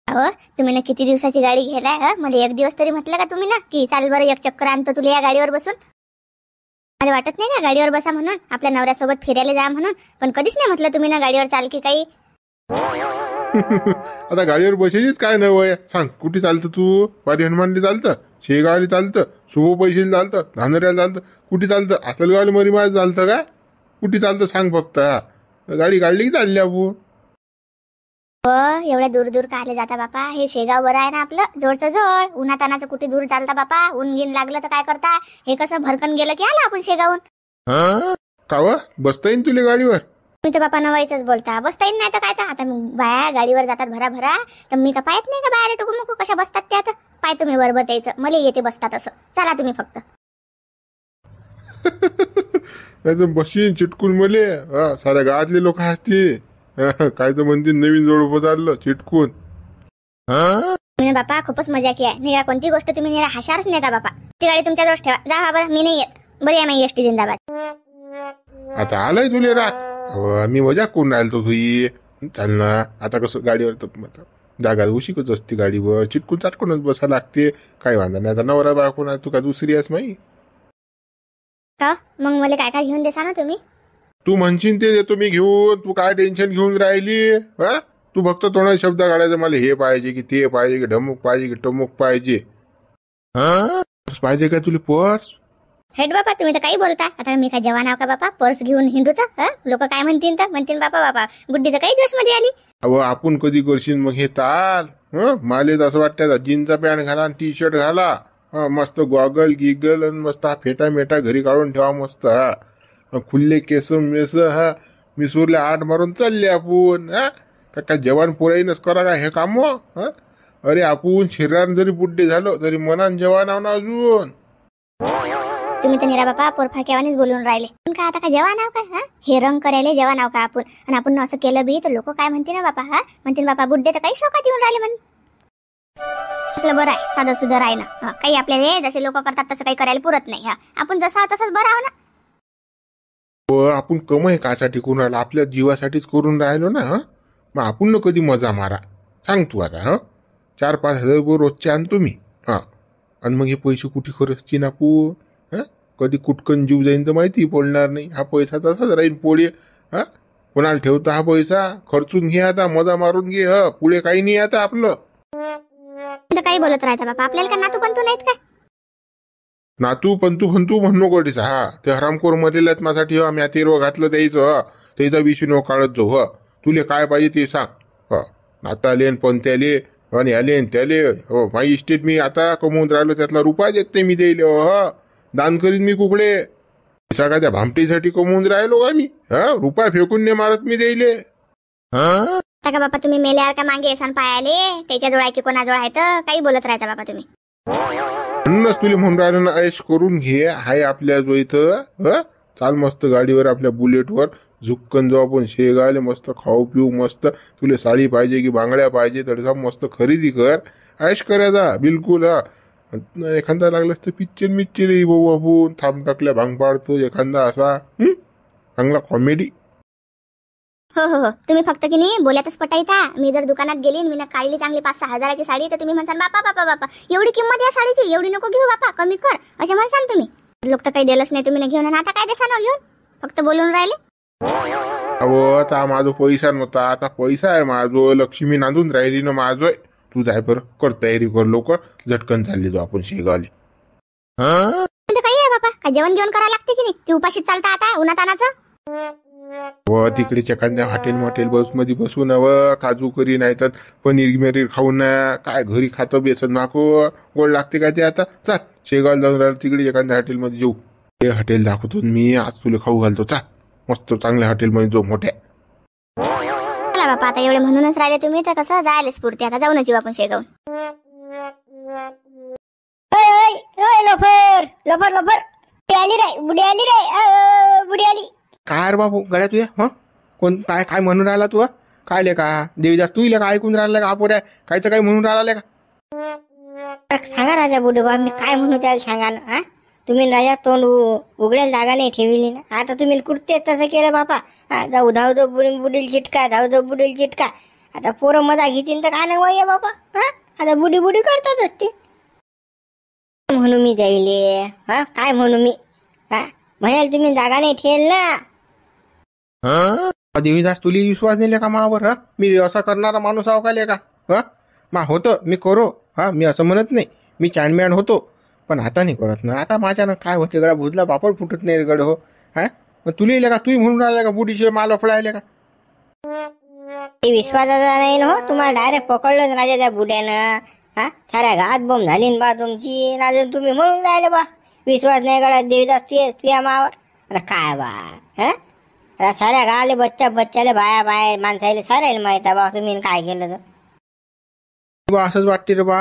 अहो तुम्ही ना किती दिवसाची गाडी घ्यायलाय? मला एक दिवस तरी म्हटलं का तुम्ही ना की चाल बरं एक चक्कर आणतो तुला या गाडीवर बसून? मला वाटत नाही का गाडीवर बसा म्हणून, आपल्या नवऱ्यासोबत फिरायला जा म्हणून, पण कधीच नाही म्हटलं तुम्ही ना गाडीवर चाल की काही. आता गाडीवर बसायचीच काय नवय? सांग, कुठे चालतं तू? वारी हनुमानली चालतं, शेगावली चालतं, शुभ पैशाला चालतं, धानऱ्याला चालतं, कुठे चालतं? असल गावली मरी माझं चालतं का? कुठे चालतं सांग फक्त. गाडी काढली की चालली आपण. हो एवढ्या दूर दूर कायले जाता बापा? हे शेगाव बरं आहे ना आपलं, जोडचं जोड. उन्हातानाचं कुठे दूर चालता बापा? ऊन गिन लागलं तर काय करता? हे कसं भरकन गेलं की आला आपण शेगावून. कावा बसता येईन तुला गाडीवर? मी तर बापा नवाईच बोलता, बसता येईल नाही तर काय तर. आता बाया गाडीवर जातात भरा भरा, तर मी का पाहत नाही का बाहेर टुकू मुकू कशा बसतात त्या? आता पाय तुम्ही बरोबर त्याचं, मला येते बसतात असं. चला तुम्ही फक्त. नाही तर बशीन चिटकून मले. साऱ्या गावातले लोक हसतील. काय तर म्हणतील नवीन जोडपं चाललं चिटकून. तुम्ही बापा खूपच मजा की आहे. निरा कोणती गोष्ट तुम्ही निरा हशारच नेता बापा. ती गाडी तुमच्याजवळ ठेवा. जा बरं, मी नाही येत. बरी आहे माझी एसटी जिंदाबाद. आता आलाय तुले रात. मी मजाक करून राहिलो तुझी. चाल ना आता. कसं गाडीवर तर जागा उशिकच असते, गाडीवर चिटकून चाटकूनच बसा लागते. काय वांधा नाही. आता नवरा बायको तू का दुसरी आहेस माही? का मग मला काय काय घेऊन देसा ना तुम्ही? तू म्हणशील ते देतो मी घेऊन. तू काय टेन्शन घेऊन राहिली? तू फक्त तोंडात शब्द काढायचं, मला हे पाहिजे की ते पाहिजे की ढमुक पाहिजे की टमुक पाहिजे. पाहिजे काय तुला पर्स? हेड बापा तुम्ही तर काही बोलता. आता मी काय जवान आहो का बापा पर्स घेऊन हिंडूचा? लोक काय म्हणतील तर म्हणतील बापा गुड्डी तर काही जोश मध्ये आली. अहो आपण कधी करशील मग हे ताल? माले असं वाटतं जीनचा पॅन्ट घाला आणि टी शर्ट घाला, मस्त गॉगल गिगल आणि मस्त हा फेटा मेटा घरी काढून ठेवा मस्त. खुल्ले केस मेस मी सोरले 8 मारून चालले आपण. काय जवान पोराईनच करा का हे काम? अरे आपण शरीरान जरी बुड्ढे झालो तरी मनान जवान आहो ना अजून. तुम्ही तर निरा बापा पोरफाक्यावानीच बोलून राहिले. पण काय आता का जवान आहो का? हे रंग करायला जवान आहो का आपण? आणि आपण असं केलं बी तर लोक काय म्हणतील ना बापा? म्हणतील बापा बुड्ढे तर काही शोकात येऊन राहिले म्हण. आपलं बरं आहे, साधं सुधं आहे ना. काही आपल्याला जसे लोक करतात तसं काही करायला पुरत नाही. आपण जसं तसंच बरं आहो ना. आपण कमाई कासाठी करून राहिलो, आपल्या जीवासाठीच करून राहिलो ना. मग आपण न कधी मजा मारा सांग तू आता. 4-5 हजार रुपये रोजचे आणतो मी. आणि मग हे पैसे कुठे खर्चतील आपण? कधी कुटकन जीव जाईन तर माहिती पडणार नाही. हा पैसा तसाच राहीन पोळे. कोणाला ठेवता हा पैसा? खर्चून घे आता, मजा मारून घे. पुढे काही नाही आता आपलं. काही बोलत राहता बापा. आपल्याला का नातू पण तू नाहीत काय? नातू पंतू फंतू म्हणू कोटीस. ते हरामखोर मरेल आहेत माझ्यासाठी. मी तेरव घातलं त्याचा विषय नो काढत जाऊ. तुले काय पाहिजे ते सांग. नाताले पंत्याले आणि आले त्याले. माझी इस्टेट मी आता कमवून राहिलो, त्यातला रुपया देत नाही मी देईल. दान करीन मी कुकडे. सगळ्या त्या भामटीसाठी कमवून राहिलो का मी? रुपया फेकून नाही मारत मी देईले. का बापा तुम्ही मेल्यावर का मागे येसान पायाले? त्याच्याजवळ आहे की कोणाजवळ आहे? तर काही बोलत राहता बापा तुम्ही. म्हणूनच तुला म्हणून राहिलो ना, ऐश करून घे. हाय आपल्या जो इथं. चाल मस्त गाडीवर आपल्या बुलेटवर झुक्कन जाऊ आपण शेगावले. मस्त खाऊ पिऊ मस्त. तुला साडी पाहिजे की बांगड्या पाहिजे तर मस्त खरेदी कर. ऐश करायचा बिलकुल. एखादा लागलास तर पिक्चर भाऊ आपण थांब टाकल्या भांग पाडतो एखादा असा चांगला कॉमेडी. हो तुम्ही फक्त की नाही बोल्यातच पटायता. मी जर दुकानात गेली मी ना काढली चांगली 5-6 हजाराची साडी, तर तुम्ही म्हणसान बापा एवढी किंमत या साडीची, एवढी नको घेऊ बापा, कमी कर असे म्हणसान तुम्ही. लोक तर काही दिलंच नाही तुम्ही घेऊन. आता काय देसा ना घेऊन? फक्त बोलून राहिले. अहो आता माझा पैसा नव्हता, आता पैसा आहे माझो. लक्ष्मी नांदून राहिली ना माझोय. तू जाय बरं, कर तयारी कर लवकर. झटकन चालली जाऊ आपण शेगावले. काही आहे बापा? काय जेवण घेऊन करायला लागते की नाही? की उपाशीच चालता आता उन्हातानाचं? तिकडे एखाद्या हॉटेल बस मध्ये बसून काजू करी नाही तर पनीर मिरीर खाऊन काय घरी खातो बेसन नाको गोड लागते का ते? आता चाल शेगावला जाऊन राहिलं तिकडे एखाद्या हॉटेल मध्ये जाऊ. ते हॉटेल दाखवतो मी आज तुला खाऊ घालतो. चाल मस्त चांगल्या हॉटेल मध्ये जाऊ मोठ्या. चला बापा आता एवढे म्हणूनच राहिले तुम्ही तर कसं जायला स्फूर्ती. आता जाऊन येऊ आपण शेगावून. लोफर बुडी आली. काय रे बाबू गड्या तुझ्या? कोण काय म्हणून राहिला तू? काय ले का देवीदास तू इले का ऐकून राहिला का? पोऱ्या कायचं काय म्हणून राहिला का? सांगा राजा बुडोबा मी काय म्हणू त्याला सांगा ना. तुम्ही राजा तोंड उघड्याला जागा नाही ठेवली ना. आता तुम्ही कुठते तसं केलं बापा. धाव बुडील चिटका धाव बुडील चिटका. आता पोरं मजा घेतील तर काय नाही वय बाबा. हा आता बुडी बुडी करतातच ते. म्हणू मी जाईले हा काय म्हणू मी हा म्हणाल तुम्ही जागा नाही ठेल ना. देवीदास तुला विश्वास नाही का मावर? हा मी असं करणारा माणूस आहो का? हा मा होतं मी करो. हा मी असं म्हणत नाही, मी चॅनमॅन होतो, पण आता नाही करत ना. आता माझ्यानं काय होते गडा, भुजला बापड फुटत नाही गड हो. हा मग तुला येईल का? तुम्ही म्हणून राहिला का बुडीचे माल फळायले का? ते विश्वासाचा नाही ना हो. तुम्हाला डायरेक्ट पकडलं राजा त्या बुड्यानं. हा साऱ्या घात बॉम्ब झाली ना बा तुमची. अजून तुम्ही म्हणून राहिले बा विश्वास नाही गडा देवीदास तुझ्या मावर. अरे काय बा हा आता साऱ्या गावाले बच्च्याले बाया बाया माणसाले साऱ्याला माहित आहे बा तुम्ही काय केलं तर. बा असंच वाटते रे बा.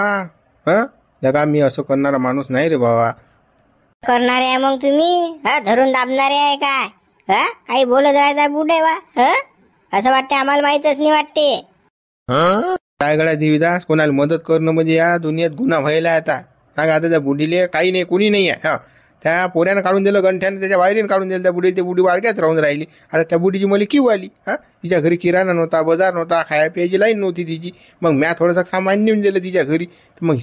हा लगा मी असं करणारा माणूस नाही रे बाबा. करणारे आहे मग तुम्ही हा धरून दाबणारे आहे काय? हा काही बोलत राहायचा बुडे बा. हा असं वाटते आम्हाला माहितच नाही वाटते. काय गड्या देवीदास, कोणाला मदत करणं म्हणजे या दुनियेत गुन्हा व्हायला आता. सांगा आता त्या बुडीले काही नाही, कुणी नाही आहे. हा त्या पोऱ्यानं काढून दिलं गंठ्यानं, त्याच्या बाहेरीनं काढून दिलं त्या बुडीला. ते बुडी वाडक्यात राहून राहिली. आता त्या बुडीची मला किव आली. हा तिच्या घरी किराणा नव्हता, बाजार नव्हता, खाया प्यायची लाईन नव्हती तिची. मग म्या थोडंसं सामान नेऊन दिलं तिच्या घरी. तर मग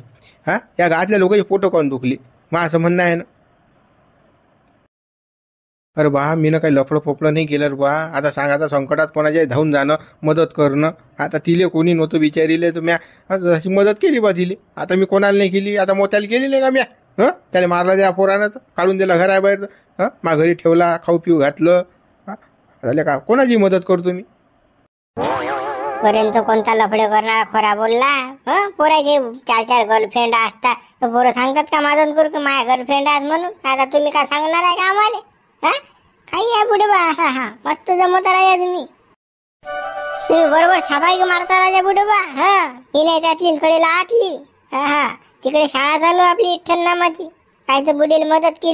हा या गावातल्या लोकांचे फोटो कोण दुखले मग असं म्हणणं आहे ना. अरे बा मी ना काही लफडं फोपडं नाही केलं रे बा. आता सांग आता संकटात कोणाच्या धावून जाणं, मदत करणं. आता तिले कोणी नव्हतं बिचारीले तर म्या अशी मदत केली बा तिले. आता मी कोणाला नाही केली, आता मोत्याला केली नाही का म्या? हं त्याला मारला त्या पोरानं, काढून दिला घराबाहेर. हं मा घरी ठेवला, खाऊ पिऊ घातलं. झाले का कोणाची मदत करतो मी? पर्यंत कोणता लफडे करणार खोरा बोलला. हं पोराचे 4 गर्लफ्रेंड असतात तर पोरं सांगतात का माझं करू की माझ्या गर्लफ्रेंड आहेत म्हणून. आता तुम्ही काय सांगणार आहे का आम्हाला? हा काही आहे बुडे बा. हा हा मस्त जमवता राजा तुम्ही. तुम्ही बरोबर छापाई मारता राजा बुडे बा. हा मी नाही त्या 3 कडेला आतली. हा हा तिकडे शाळा चालू आपली विठ्ठल नामाची. काय तर बुडेला मदत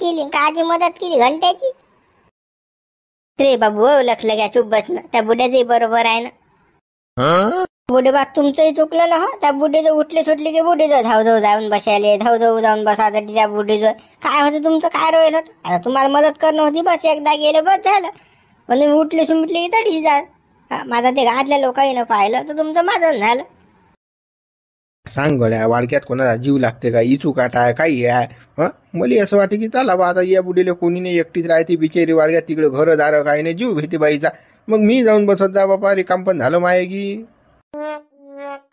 केली काची मदत केली घंट्याची. रे बाबू लखलं घ्या चुप बस ना. त्या बुड्याचंही बरोबर आहे ना. बुडे बा तुमचंही चुकलं ना. हो त्या बुड्डेजो उठले सुटले की बुड्डेजो धाव जाऊन बसायले, धाव जाऊन बसासाठी त्या बुड्डेजो काय होतं तुमचं काय रोयल होतं. आता तुम्हाला मदत करणं होती बस, एकदा गेलं बस झालं. पण तुम्ही उठले सुटले की तडीच जा. माझा ते घातल्या लोकांनी पाहिलं तर तुमचं माझं झालं. सांग गड्या वाडक्यात कोणाचा जीव लागते का? इचू काटा आहे काही आहे? हं मला असं वाटतं की चला बा आता या बुडीला कोणी नाही, एकटीच राहते बिचारी वाडक्यात. तिकडे घरं दारं काही नाही, जीव घेते बाईचा. मग मी जाऊन बसत जा बापा, रिकाम पण झालं माये की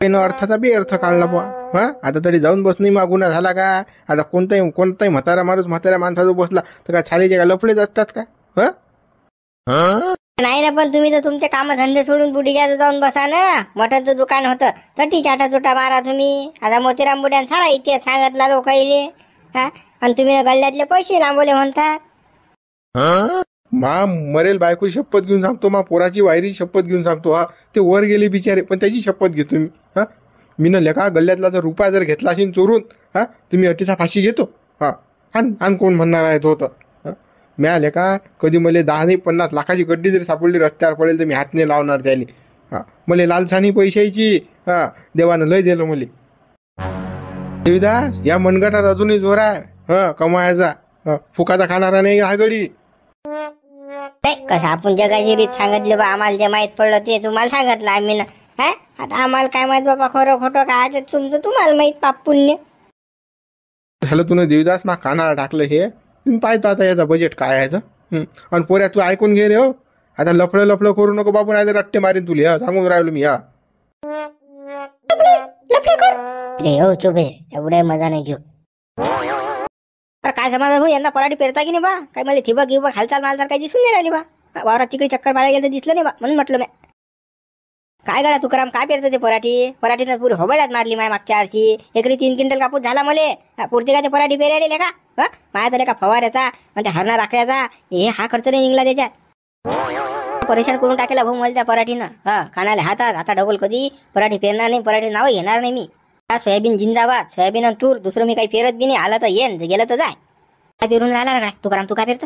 अर्थाचा बी अर्थ काढला बा. हा आता तरी जाऊन बस नाही, गुन्हा झाला का? आता कोणताही म्हातारा माणूस म्हाताऱ्या माणसाजवळ बसला तर काय छालीचे का लफडेच असतात का? नाही ना, पण तुम्ही तर तुमचे काम धंदे सोडून बुडीच्या जाऊन बसा ना. मटनचं दुकान होतं तटी चाटा चुटा मारा तुम्ही. आता मोतीराम बुड्यान सारा इतिहास सांगितला लोकाईले. हा आणि तुम्ही गल्ल्यातले पैसे लांबवले म्हणतात. मा मरेल बायको शपथ घेऊन सांगतो, मा पोराची वायरी शपथ घेऊन सांगतो. हा ते वर गेले बिचारे पण त्याची शपथ घेतो मी. हा मी न लेखा गल्ल्यातला जर रुपया जर घेतला असेल चोरून, हा तुम्ही अटीचा फाशी घेतो. हा आण कोण म्हणणार आहे तो? तर मिळाले का कधी मला 10 नाही 50 लाखाची गड्डी जरी सापडली रस्त्यावर पडेल तर मी हात नाही लावणार त्याले. हा मला लालसानी पैशाची. हा देवानं लय दिलं मले. देवीदास या मनगटात अजूनही जोर आहे. कमायचा फुकाचा खाणारा नाही हा गडी. कसं आपण जगाची रीत सांगितली बा. आम्हाला जे माहित पडलं ते तुम्हाला सांगितलं आम्ही ना. हा आता आम्हाला काय माहित बाबा खरं खोटं काय तुमचं तुम्हाला माहित. पाप पुण्य झालं तुला देवीदास मा कानाला टाकलं हे. तुम्ही पाहतो आता याचा बजेट काय आहे. आणि पोऱ्या तू ऐकून घे रे. हो आता लफडं करू नको बाबू, नाही रट्टे मारेन तुला. सांगून राहिलो मी. हो चुप एवढे मजा नाही घेऊ. काय समाधान हो यंदा पराठी पेरता की नाही बा? काय मला थिबा गिबा हालचाल मालचाल काही दिसून नाही राहिली बा. वावरात तिकडे चक्कर मारायला गेलं तर दिसलं नाही बा, म्हणून म्हटलं मी. काय गळा तुकाराम काय पेरतं ते पराठीनं पुरी होबळ्यात मारली माय मागच्या वर्षी. एकरी 3 क्विंटल कापूस झाला मले. पुरते का ते पराठी पेरायले का? माझ्या तरी का फवाऱ्याचा म्हणजे हरणा राखण्याचा हे हा खर्च नाही निघला त्याच्यात. परेशान करून टाकेला भाऊ मला त्या पराठीनं. कानाले हातात आता डबल कधी पराठी पेरणार नाही, पराठी नाव घेणार नाही मी. सोयाबीन जिंदाबाद, सोयाबीन आणि तूर, दुसरं मी काही पेरत बी नाही. आला तर येन, गेलं तर जाय. काय पेरून राहिला काय तुकाराम? तू काय पेरत?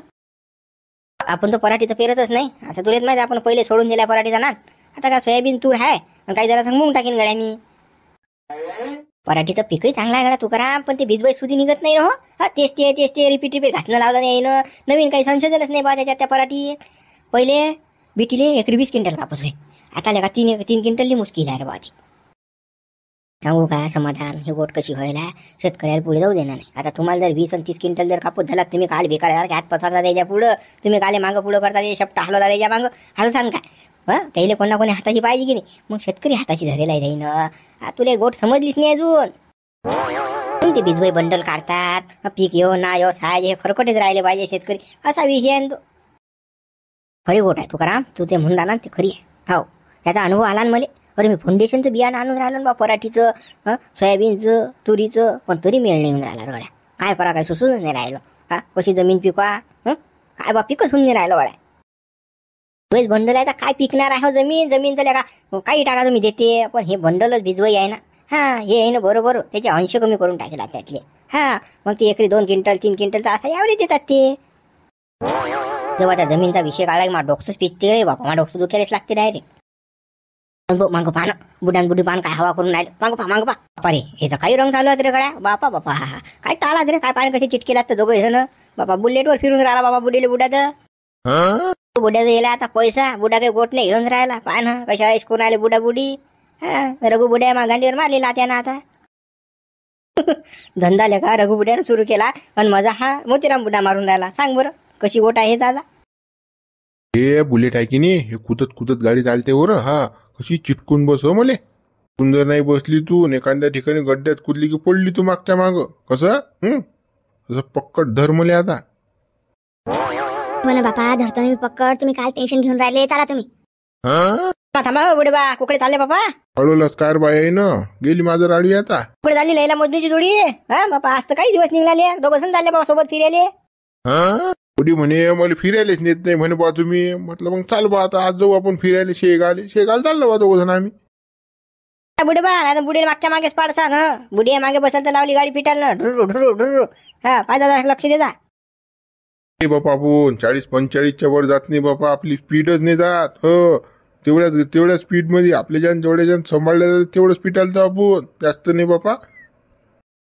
आपण तर पराठी तर पेरतच नाही. आता तुलाच माहिती आपण पहिले सोडून दिला पराठीचा नाद. आता का सोयाबीन तूर आहे आणि काही जरा मूग टाकीन गड्या मी. पराठीचं पीकही चांगला आहे गड्या तुकाराम, पण ते बीजबाई सुधी निघत नाही हो. तेच ते रिपीट घासणं लावलं नाही ना. नवीन काही संशोधनच नाही बा त्याच्यात. त्या पराठी पहिले बिटीले एकरी 20 क्विंटल कापूस होय. आता लेका 3 क्विंटलली मुश्किल आहे रे बा. सांगू का समाधान, हे गोट कशी व्हायला शेतकऱ्याला पुढे जाऊ देणार नाही. आता तुम्हाला जर 20 आणि 30 क्विंटल जर कापूस झाला, तुम्ही काल बेकार हात पसरता त्याच्या पुढं, तुम्ही काले मागं पुढं करता, ते शब्द हलवता त्याच्या मागं हलू सांग काय. त्याला कोणा कोणी हाताची पाहिजे की नाही. मग शेतकरी हाताची धरेला आहे त्याईनं. तुला गोट समजलीच नाही अजून. ते बिजवाई बंडल काढतात, पीक येऊ ना येऊ साहेब हे खरकटेच राहिले पाहिजे शेतकरी, असा विषय आहे तो. खरी गोट आहे तुकाराम, तू ते म्हणून राहिला ते खरी आहे. हो, त्याचा अनुभव आला ना मला. अरे मी फाउंडेशनचं बियाणं आणून राहिलो ना बा, पराठीचं, सोयाबीनचं, तुरीचं, पण तरी मेळ नाही येऊन राहिला गड्या. काय करा, काय सुसून नाही राहिलो. कशी जमीन पिकवा, काय बा पिकच होऊन नाही राहिलं गड्या. वेळेस बंडल आहे तर काय पिकणार आहे जमीन तर का काही टाका तुम्ही देते, पण हे बंडलच भिजवाई आहे ना. हे आहे ना बरोबर, त्याचे अंश कमी करून टाकेला त्यातले. मग ते एकरी 2 क्विंटल 3 क्विंटलचा असा यावेळी देतात ते. जेव्हा त्या जमीनचा विषय काढला की मा डोकसंच पिकते रे बापा, मा डोकसं दुखायलाच लागते डायरेक्ट. मागं पान बुडान बुडी पान काय हवा करून राहिलं, मागं पा अरे ह्याचा काही रंग चालू आहे रे गड्या. बापा काय ताळा रे, काय पाणी कशी चिटकेला तर दोघं जण बापा. बुलेटवर फिरून राहिला बाबा बुडीले बुड्याचं. बुड्याचं येला आता पैसा, बुडा काही गोट नाही घेऊन राहिला. पान कशा ऐश करून राहिले बुडा बुडी. रघु बुड्या गांडीवर मारलेला त्यानं आता. धंदा लेखा रघु बुड्यानं सुरू केला, पण मजा हा मोतीराम बुड्या मारून राहिला. सांग बरं कशी गोट आहे दादा. हे बुलेट आहे की नाही, हे कुदत गाडी चालते वर. कशी चिटकून बस मले. जर नाही बसली तू एखाद्या ठिकाणी गड्ड्यात कुदली की पडली तू मागच्या माग. कसं पक्कड धर मले आता. हो ना बापा, धरतो मी पक्कड. तुम्ही काय टेन्शन घेऊन राहिले, चला तुम्ही. थांबा बुडे बा, कुकडे चालले बापा. हळू लस्कार बाई आहे ना, गेली माझं राळी आता. कुठे झाली लैला मजनूची जोडी. बापा आज तर काही दिवस निघाले, दोघं जण चालले बाबा सोबत फिरायले. पुढे म्हणे मला फिरायलाच नेत नाही म्हणे बा तुम्ही. म्हटलं मग चाल बा आता आज जाऊ आपण फिरायला. शेगाल चाललो बा दोघं जण आम्ही. बुडे बा नाही बुडे मागच्या मागेच पाडसा ना. बुडी मागे बसायला तर लावली गाडी फिटायला ना. ढुरू पाहिजे लक्ष दे जा. बापा आपण 40-45च्या वर जात नाही बापा, आपली स्पीडच नाही जात. तेवढ्या स्पीड मध्ये आपले जेवढे जण सांभाळले जातात तेवढं स्पीड आलं आपण, जास्त नाही बापा.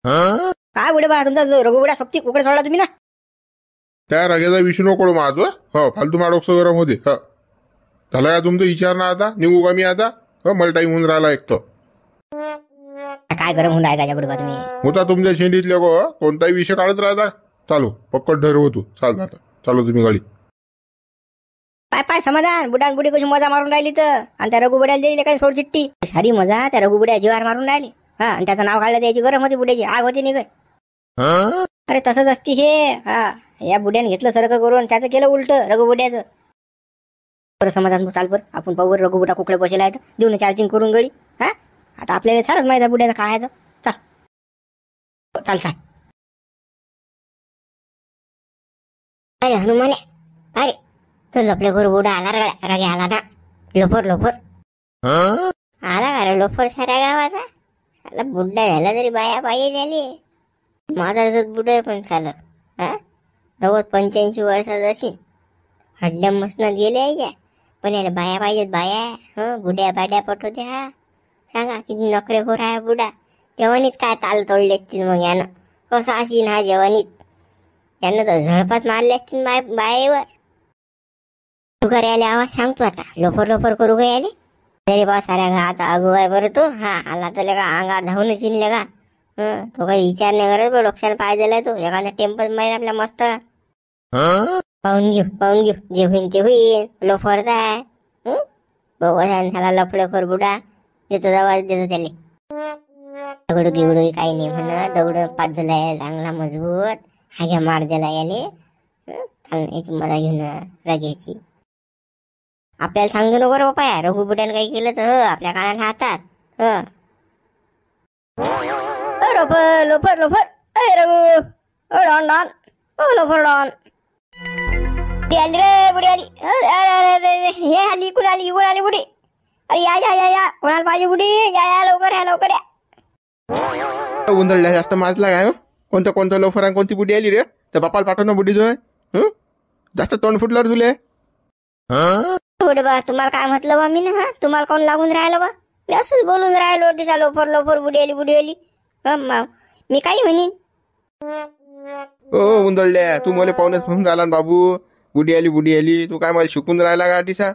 काय बुडे बा तुमचा रघुबुड्या सोबती कुकडे सोडला तुम्ही ना. त्या राग्याचा विषय नको माझ. फालतू माडोक्स गरम होते. झाला का तुमचा विचार ना आता, निघू का मी आता. मला टाईम होऊन राहिला एक तर. काय गरम होऊन राहिला बुडे बा तुम्ही. होता तुमच्या शेंडीतल्या कोणताही विषय काढत राहता. चालू पक्कड ठरव होतो. चाल आता चालू तुम्ही गाडी. पाय समाधान, बुडान बुडी कशी मजा मारून राहिली तर. आणि त्या रघुबुड्याला दिली काही सोड चिट्टी. सारी मजा त्या रघुबुड्या जीवार मारून राहिली. आणि त्याचं नाव काढलं, त्याची गरम होती बुड्याची, आग होती निघ. अरे तसंच असती हे. या बुड्याने घेतलं सारखं करून, त्याचं केलं उलट रघुबुड्याचं. बरं समाधान चाल बरं, आपण पाहू रघुबुडा कुकडे बसेला आहे, देऊ ना चार्जिंग करून गडी. आता आपल्याला सारच माहिती आहे बुड्याचं काय आहे. चाल. अरे हनुमाने, अरे तो झोपले करू बुडा आला रागे आला ना. लोफर आला का रे लोफर साऱ्या गावाचा. साला बुड्डा झाला तरी बाया पाहिजे झाली. माझा बुडा पण चाल 85 वर्षाचा अशी हड्ड्या मसनात गेले आहे का. पण याला बाया पाहिजेत बाया. बुड्या बाड्या पटवत्या. सांगा किती नखरेखोर आहे बुडा. जेवणीत काय ताल तोडले असतील मग यानं. कसा असेल हा जेवणीत. यानं तर झडपात मारले असतील बायेवर. तू करे आले आवाज सांगतो आता. लोफर करू का याले. तरी बा साऱ्या घात अगो आहे बरं तो. आला तर लगा अंगार धावून चिनले का. तो काही विचार नाही करत बरं. डोक्यानं पाय दिलाय तो. एखादा टेम्पल माहीत आपल्या मस्त. पाहून घेऊ जे होईन ते होईन. लोफरचा आहे. बघू झाला लफडेखोर बुडा. देतो आवाज देतो त्याले. दगड गिवड काही नाही म्हणा. दगड पाजलाय चांगला मजबूत. हाग्या मार दिला याले. याची मजा घेऊन राग्याची. आपल्याला सांगू नको रे बापा. रघुबुड्यानं काही केलं तर आपल्या कानाला हातात. Loafer Raghu don loafer don. आली रे बुडी आली. अरे हे आली इकडून आली बुडी. अरे या कोणाला पाहिजे बुडी. या लवकर या. उंदळल्या जास्त माजला काय. कोणतं लोफर आणि कोणती बुडी आली रे. तर बापाला पाठव ना बुडी जो. जास्त तोंड फुटलं तुले. बुडे बा तुम्हाला काय म्हटलं बा मी ना. तुम्हाला कोण लागून राहिलं बा. मी असंच बोलून राहिलो. तिचा लोफर बुडी आली. मी काही म्हणीन. उंदळल्या तू मला पाहुणेच म्हणून राहिला बाबू. बुडी आली तू काय मला शिकून राहिला का टिसा.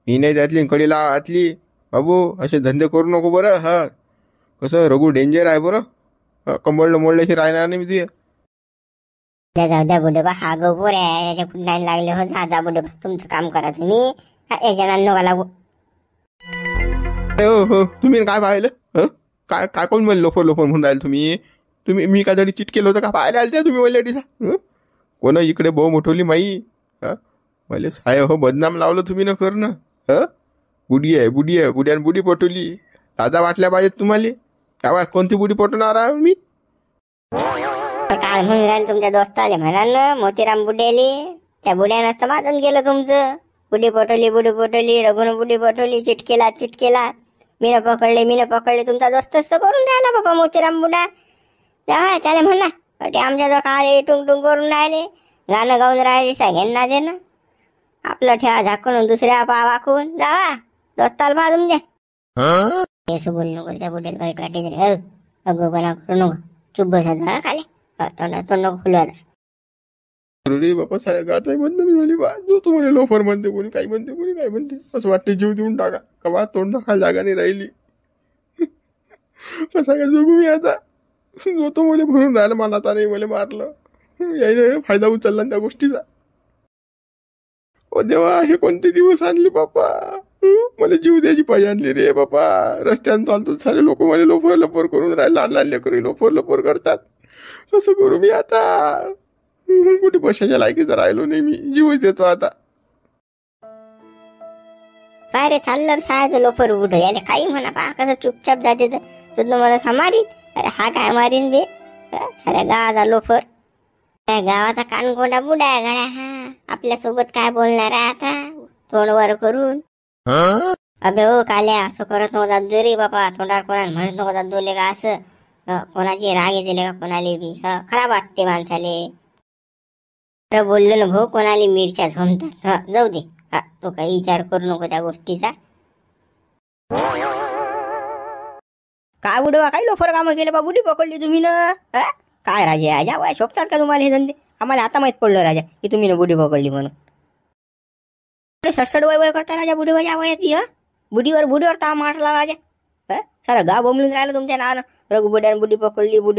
मी नाही त्यातली कडीला आतली. बाबू असे धंदे करू नको बरं. हा कसं रघु डेंजर आहे बरं. कंबळलं मोडल्याशी राहणार नाही मी तुझे. जाऊ द्या बुडेबा, हा गोपूर आहे, याच्या कुठे नाही लागले. हो जा बुडेबा, तुमचं काम करा तुम्ही. याच्या नका लागू. हो हो, तुम्ही काय पाहिलं? काय काय कोण म्हणलं लोफर लोफर म्हणून राहिले तुम्ही? मी काय तरी चिट केलं होतं का? पाहायला आलं त्या तुम्ही वल्ल्याटीचा? कोण इकडे भाऊ मोठवली माई? मला साय हो बदनाम लावलं तुम्ही न कर ना. बुडी आहे बुड्यान बुडी पटवली. दादा वाटल्या पाहिजेत तुम्हाला. आवाज कोणती बुडी पटवणार आहे मी? काय म्हणून राहिले तुमच्या दोस्ताले? म्हणा ना मोतीराम बुड्याले. त्या बुड्यानं असतं माझून गेलं तुमचं. बुडी पटवली रघुन बुडी पटवली. चिटकेला मीनं पकडले. तुमचा दोस्तच तर करून राहिला बाबा मोतीराम बुडा. तेव्हा त्याला म्हणा ते आमच्या काय टुंग करून राहिले, गाणं गाऊन राहिले, सगळ्यांना दे ना. आपलं ठेवा झाकून दुसऱ्या पा वाकून जावा. दोस्ताला पहा तुमच्या. हे बोल नको त्या बुड्याला वाईट वाटे तरी. अगोपणा करू नको. चुप बसा खाली. तोंड खुलू आता. रे बापा साऱ्या गात बदनामी झाली बा. जो तुम्हाला लोफर म्हणते, कोणी काही म्हणते, कोणी काय म्हणते. असं वाटते जीव देऊन टाका. कवा तोंड टाकायला जागा नाही राहिली. कसा काय जगू मी आता? जो तो मला भरून राहिला, मला आता नाही मला मारलं. यायला फायदा उचलला त्या गोष्टीचा. ओ देवा, हे कोणते दिवस आणले बापा. मला जीव द्यायची पाहिजे आणली रे बापा. रस्त्यानं चालतो सारे लोक मला लोफर लपर करून राहिले. लहान लेकरं लोफर लपर करतात. कसं करू मी आता? कुठे पैशाच्या लायकीचा राहिलो नाही मी. जीवच देतो आता. काय रे चाललं सायचं लोफर उठ याले काही म्हणा पा. कसं चुपचाप जाते तर तुझं मला मारीन. अरे हा काय मारीन बे? साऱ्या गावाचा लोफर. त्या गावाचा कानकोंडा बुडा आहे गड्या. हा आपल्यासोबत काय बोलणार आहे आता तोंड वर करून? अबे हो काल्या, असं करत नव्हता दो रे बापा. तोंडावर कोणाला म्हणत नव्हता दोले का असं. कोणाची राग येते का कोणाला बी. खराब वाटते माणसाले. बोललो ना भाऊ, कोणाला मिरच्या झोमतात. जाऊ दे. तो काही विचार करू नको त्या गोष्टीचा. काय बुडवा काही लोफर कामं केले बा. बुडी पकडली तुम्ही ना. काय राजा वय शोभतात का तुम्हाला हे धंदे? आम्हाला आता माहित पडलं राजा की तुम्ही ना बुडी पकडली म्हणून. 67 वय करता राजा बुडीवर वयात. बुडीवर ता मारला राजा. सारा गाव बोंबलून राहिलं तुमच्या नावानं. रघु बुड्यानं बुडी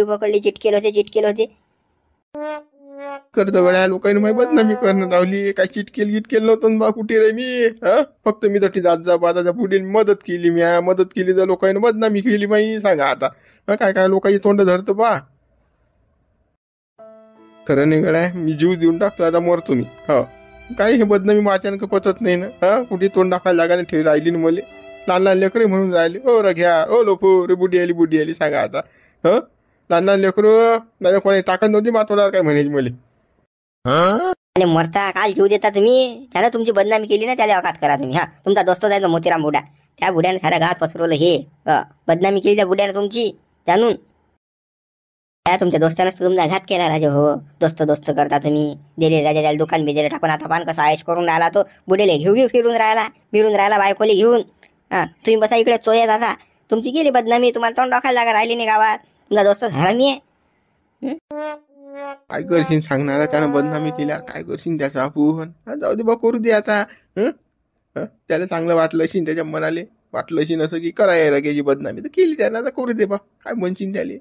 पकडली. चिटकेल होते. करतो गड्या लोकांनी माही बदनामी करणं लावली. काय चिटकेल नव्हतं बा. कुठे रे मी? फक्त मी तशी जात बाजाच्या पुढे मदत केली तर लोकांनी बदनामी केली माही. सांगा आता काय लोकांची तोंड धरतो बा. खरं नाही गड्या, मी जीव देऊन टाकतो आता. मरतो मी. काय हे बदनामी माझ्यानं पचत नाही ना. कुठे तोंड टाकायला जागा नाही ठेवी राहिली ना मला. लहान लेकरे म्हणून राहिले. ओ र घ्या ओ लोफो रे बुडी आली सांगा आता. लहान लेकरं नाही कोणी ताकद नव्हती मातोडावर काय म्हणायची मला. मरता काल जीव देता तुम्ही. त्यानं तुमची बदनामी केली ना, त्याला अकात करा तुम्ही. तुमचा दोस्त जायचा मोतीराम बुडा. त्या बुड्याने साऱ्या गावात पसरवलं हे. बदनामी केली त्या बुड्याने तुमची. जाणून त्या तुमच्या दोस्तानंच तुमचा घात केला राजा. हो दोस्त करता तुम्ही. दिले राजा त्याला दुकान बिजेले टाकून. आता पान कसा आयश करून राहिला तो. बुडेले घेऊ फिरून राहिला बायकोले घेऊन. तुम्ही बसा इकडे चोयात. आता तुमची गेली बदनामी. तुम्हाला तोंड टाकायला जागा राहिली नाही गावात. तुमचा दोस्त हरामी आहे. काय करशील सांग ना. त्यानं बदनामी केल्या काय करशील त्याचा आपण? जाऊ दे बा, करू दे आता. त्याला चांगलं वाटलं असेल, त्याच्या मनाले वाटलं असेल असं की कराय रग्याची बदनामी तर केली त्यानं. आता करू दे बा, काय म्हणशील त्याले.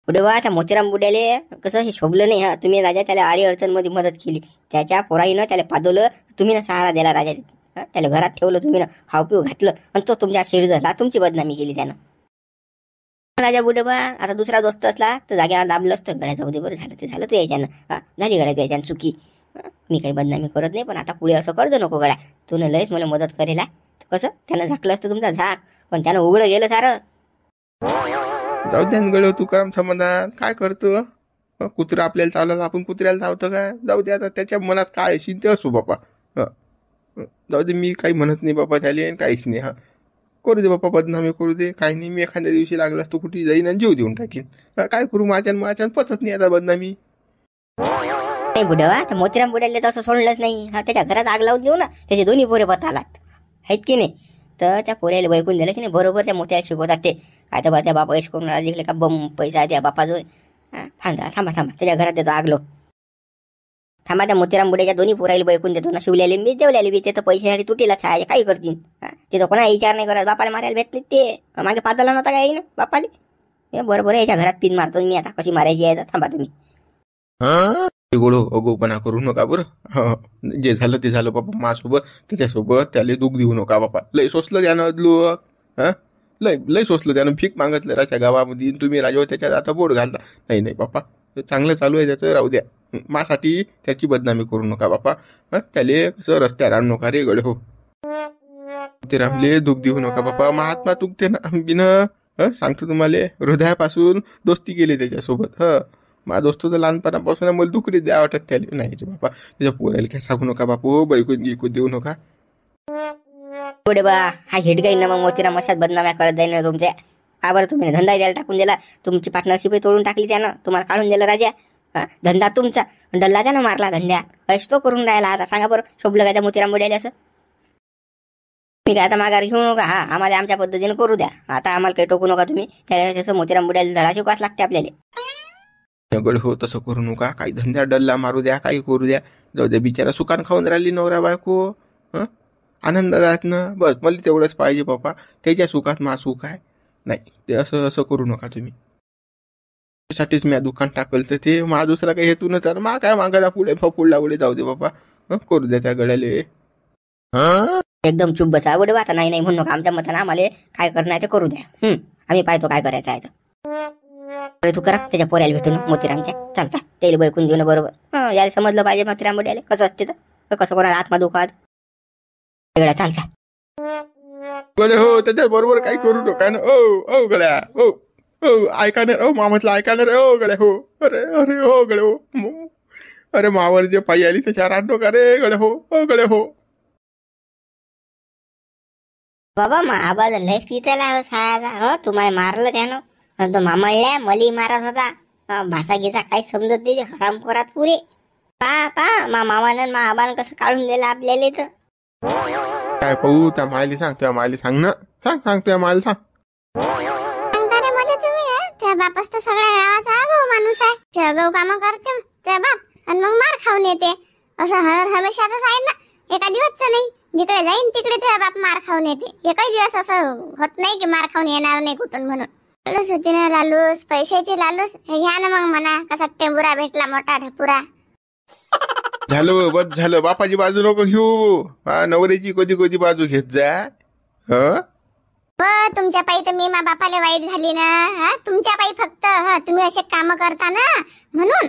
पुढे वा त्या मोतीराम बुड्याले कसं हे शोभलं नाही. तुम्ही राजा त्याला आडी अडचण मध्ये मदत केली. त्याच्या पोराईनं त्याला पादवलं. तुम्ही ना सहारा दिला राजा. त्याला घरात ठेवलं तुम्ही ना. खाऊ पिऊ घातलं आणि तो तुमच्या शिर झाला. तुमची बदनामी केली त्यानं. राजा बुडे बा आता दुसरा दोस्त असला तर जाग्यावर दाबलं असतं. गळ्याचा उद्या बरं झालं ते झालं तू याच्यानं. झाली गड्या तू याच्यानं चुकी. मी काही बदनामी करत नाही, पण आता पुढे असं करतो नको गड्या. तुला लयच मला मदत करेला. कसं त्यानं झाकलं असतं तुमचा झाक, पण त्यानं उघडं गेलं सारं. जाऊ द्या गळ तू करम समाधान. काय करतो? कुत्रा आपल्याला चावला आपण कुत्र्याला चावतो काय? जाऊ दे आता. त्याच्या मनात काय असेल ते असू बापा. जाऊ दे, मी काही म्हणत नाही बापा त्याला. काहीच नाही. करू दे बाप्पा बदनामी करू दे. काही नाही, मी एखाद्या दिवशी लागला असतो कुठे जाईन आणि जीव देऊन टाकीन. काय करू? माझ्यान पचत नाही आता बदनामी. नाही बुडवा तर मोतीराम बुड्याला तसं सोडलंच नाही. त्याच्या घरात आग लावून देऊ ना. त्याचे दोन्ही पोरे पतालात आहेत की नाही. तर त्या पोऱ्याला वैकून दिलं की नाही बरोबर त्या मोत्याला शिकवतात ते. काय तर बा त्या बापा करून दिले का बम पैसा त्या बापा जो. थांबा त्याच्या घरात देतो आगलो. थांबा त्या मोतीराम बुड्याच्या दोन्ही पोरायला बैकून देतो ना, शिवल्याले मी देवल्याले बी. ते तर पैशासाठी तुटीलाच आहे, काही करतील. ते तर कोणा विचार नाही करत. बापाला मारायला भेट नाही ते. मागे पादला नव्हता काही ना बापाले. हे बरोबर याच्या घरात पिन मारतो मी आता, कशी मारायची आहे थांबा तुम्ही. गोडो अगोपणा करू नका बरं. जे झालं ते झालं बापा माझ्यासोबत. त्याच्यासोबत त्याला दुःख देऊ नका बापा. लय सोसलं त्यानं लोक. लय सोसलं त्यानं. भीक मागतलं राजा गावामध्ये. तुम्ही राजावर त्याच्यात आता बोट घालता. नाही बापा, चांगलं चालू आहे त्याचं, राहू द्या. माझ्यासाठी त्याची बदनामी करू नका बापा. त्याले कसं रस्त्यावर आणू नका रे गड. हो ते रामले दुःख देऊ नका बापा. महात्मा तुकते ना बिन. सांगतो तुम्हाला, हृदयापासून दोस्ती केली त्याच्यासोबत. माझा दोस्त तर लहानपणापासून मला दुखरी द्या वाटत त्याला. नाही रे बापा, त्याच्या पोरायला काय सांगू नका बापू. बैकून गिकून देऊ नका. पुढे बा हा हिडगाई ना मग मोतीराम अशाच बदनाम्या करत जाईल ना तुमच्या. का बरं तुम्ही धंदा द्यायला टाकून दिला. तुमची पार्टनरशिप तोडून टाकली त्यानं. तुम्हाला काढून दिलं राजा. धंदा तुमचा डल्ला त्यानं मारला. धंद्या तो करून राहिला. आता सांगा बरं, शोभलं काय त्या मोतीराम बुड्याला असं. मी काय आता माघार घेऊ नका. आम्हाला आमच्या पद्धतीने करू द्या. आता आम्हाला काही टोकू नका तुम्ही. त्याचं मोतीराम बुड्याला धडा शिकवाच लागते आपल्याला. गड हो तसं करू नका. काही धंद्या डल्ला मारू द्या, काही करू द्या. जाऊ द्या, बिचारा सुकान खाऊन राहिली नवरा बायको. आनंदात ना बस. मला तेवढंच पाहिजे बापा. त्याच्या सुखात मा सुख आहे. नाही ते असं करू नका तुम्ही. त्यासाठीच मी दुकान टाकलं तर ते मा दुसरा काही हेतू नव्हता. मा काय मागायला पुढला पुढे जाऊ दे बापा. करू द्या त्या गड्याले. एकदम चुप बसा बुडे. आता नाही म्हणू नका. आमच्या मतानं आम्हाला काय करणं आहे ते करू द्या. आम्ही पाहतो काय करायचं आहे तर. तू करा त्याच्या पोऱ्याला भेटून मोतीरामच्या. चाल त्याला बैकून देऊ ना बरोबर. याला समजलं पाहिजे मोतीराम बुड्याला कसं असते तर. कसं कोणाला आत्मा दुखात गड्या. चाल गड्या हो त्याच्या बरोबर काही करू नका ना. ओ गड्या. ओ ऐका ना. ओ मामातला ऐका ना रे. ओ गड्या हो. अरे हो गड्या हो. अरे मावर जे पायी आली त्याच्यावर आण नका रे गड्या हो. ओ गड्या हो. बाबा आवाज लयच तिथला सायाचा. तुम्हाला मारलं त्यानं. तो मामळल्या मली मारत होता. भाषा गिसा काही समजत नाही. हरामखोरात पुरे. पा मामानं आबानं कसं काढून दिलं आपल्याला इथं. काय पाहू त्या मायली सांग. त्या मायली सांग ना. सांग त्या मायला सांग. सांगता रे मला तुम्ही. त्या बापच तर सगळ्या गावाचा आगाऊ माणूस आहे. जगाऊ कामं करते त्या बाप आणि मग मार खाऊन येते. असं हर हमेशाच आहे ना. एका दिवसच नाही. जिकडे जाईन तिकडे त्या बाप मार खाऊन येते. एकही दिवस असं होत नाही की मार खाऊन येणार नाही कुठून म्हणून. लालूस होती ना लालूस. पैशाची लालूस. हे घ्या ना मग म्हणा. कसा टेंबुरा भेटला मोठा ढपुरा. झालं बस झालं. बापाची बाजू नको घेऊ. नवऱ्याची कधी बाजू घेत जा. तुमच्या पायी तर मी मा बापाला वाईट झाली ना. तुमच्या पायी फक्त. तुम्ही असे काम करता ना म्हणून.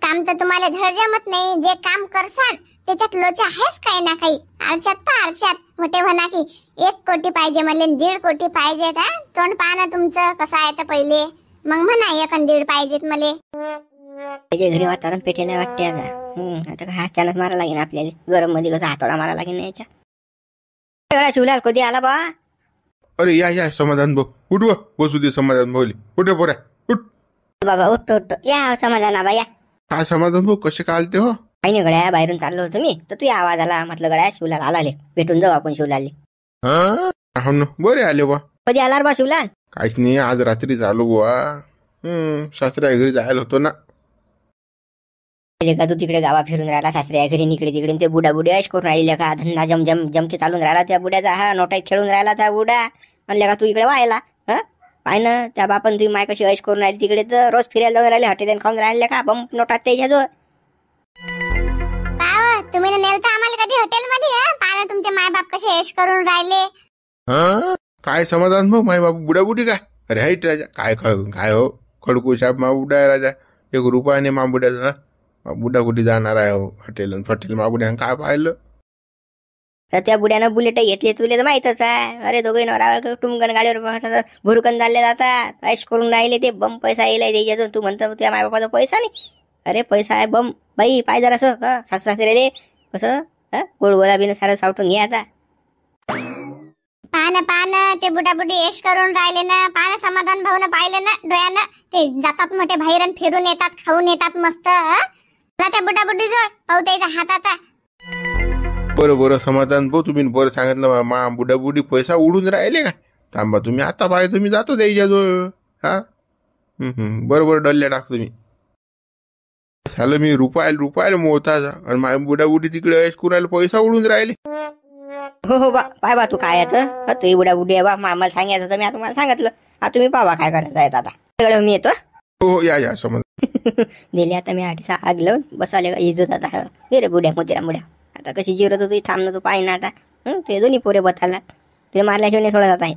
काम तर तुम्हाला धड जमत नाही. जे काम करसान त्याच्यात लोचा आहेच काही ना काही. आरशात मोठे म्हणा की 1 कोटी पाहिजे मला. 1.5 कोटी पाहिजेत. तोंड पहा ना तुमचं कसं आहे तर पहिले. मग म्हणा 1 आणि 1.5 पाहिजेत मले. त्याच्या घरी वातावरण पेटेला वाटते आता. आता काय अचानक मारा लागेल आपल्याला. गरम मध्ये कसं हातोडा मारा लागेल ना याच्या. शिवलाल कधी आला बा. अरे या समाधान भाऊ. उठ बसू दे समाधान भाऊली. कुठे पोऱ्या उठ बाबा. उठ या समाधान आबा या. काय समाधान भाऊ कसे काय आलते हो. काही नाही गड्या बाहेरून चाललो होतो मी तर तू आवाज आला. म्हटलं गड्या शिवलाल आलाले. भेटून जाऊ आपण शिवलालले. हो ना बरे आले बा. कधी आला बा शिवलाल. काहीच नाही आज रात्री चालू बुवा. सासऱ्या घरी जायला होतो ना. का तू तिकडे गावा फिरून राहिला सासऱ्या घरी इकडे तिकडे. ते बुडा ऐश करून राहिले का. धंदा जमके चालून राहिला त्या बुड्याचा. नोटाईत खेळून राहिला त्या बुडा. म्हणले का तू इकडे व्हायला. पाय ना त्या बापन तुम्ही माय कशी ऐश करून राहिली तिकडे. तर रोज फिरायला जाऊन राहिले. हॉटेल खाऊन राहिले का. बम नोटात त्याच्याजवळ. तुम्ही नेलता आम्हाला कधी हॉटेलमध्ये. पहा ना तुमचे माय बाप कसे ऐश करून राहिले. काय समाधान भाऊ. माय बाप बुडाबुडी काय. अरे हाईट राजा. काय हो खडकू साहेब मा बुडा आहे राजा. 1 रुपयाने मा बुड्याचा. बुडा कुठे जाणार आहे हो हॉटेल मा बुड्यानं काय पाहिलं. तर त्या बुड्यानं बुलेट घेतले तुला तर माहितच आहे. अरे दोघे नवरा टुमगण गाडीवर भुरकन चालले जातात. ऐश करून राहिले ते. बम पैसा येईल त्याच्यातून. तू म्हणतो तुझ्या मायबापाचा पैसा नाही. अरे पैसा आहे बम. बाई पाय जरा असं सासू सासरे कसं गोड गोलाबीनं सारं सावटून घे आता. पाहणं ते बुडाबुडी ऐश करून राहिले ना. पाहणं समाधान भाऊन पाहिलं ना डोळ्यानं. ते जातात मोठे बाहेर फिरून येतात. खाऊन येतात मस्त. त्या बुडाबुडी जोड पाहू त्याच्या हातात. बरं समाधान भाऊ तुम्ही बरं सांगितलं. मा बुडाबुडी पैसा उडून राहिले का. थांबा तुम्ही आता पाहिजे. तुम्ही जातो द्यायच्या जवळ. बरोबर डल्ल्या टाकतो तुम्ही. झालं मी रुपयाला मोताचा आणि माझ्या बुडाबुडी तिकडे ऐश कुरायला पैसा उडून राहिले. हो बा पाय बा तू काय आहे तू बुडा बुडी आहे बा मला सांगायचं होतं मी आता तुम्हाला सांगितलं. आता तुम्ही पावा काय करायचं आहे आता सगळं मी येतो. हो या समज. दिले आता मी 8 आग लावून बसवाले का इजत आता रे बुड्या मोतीरा मुड्या. आता कशी जिरत होती थांबणं तू पाहिजे ना आता. ते दोन्ही पोरे बताला तुला मारल्याशिवाय नाही सोडत आता आहे.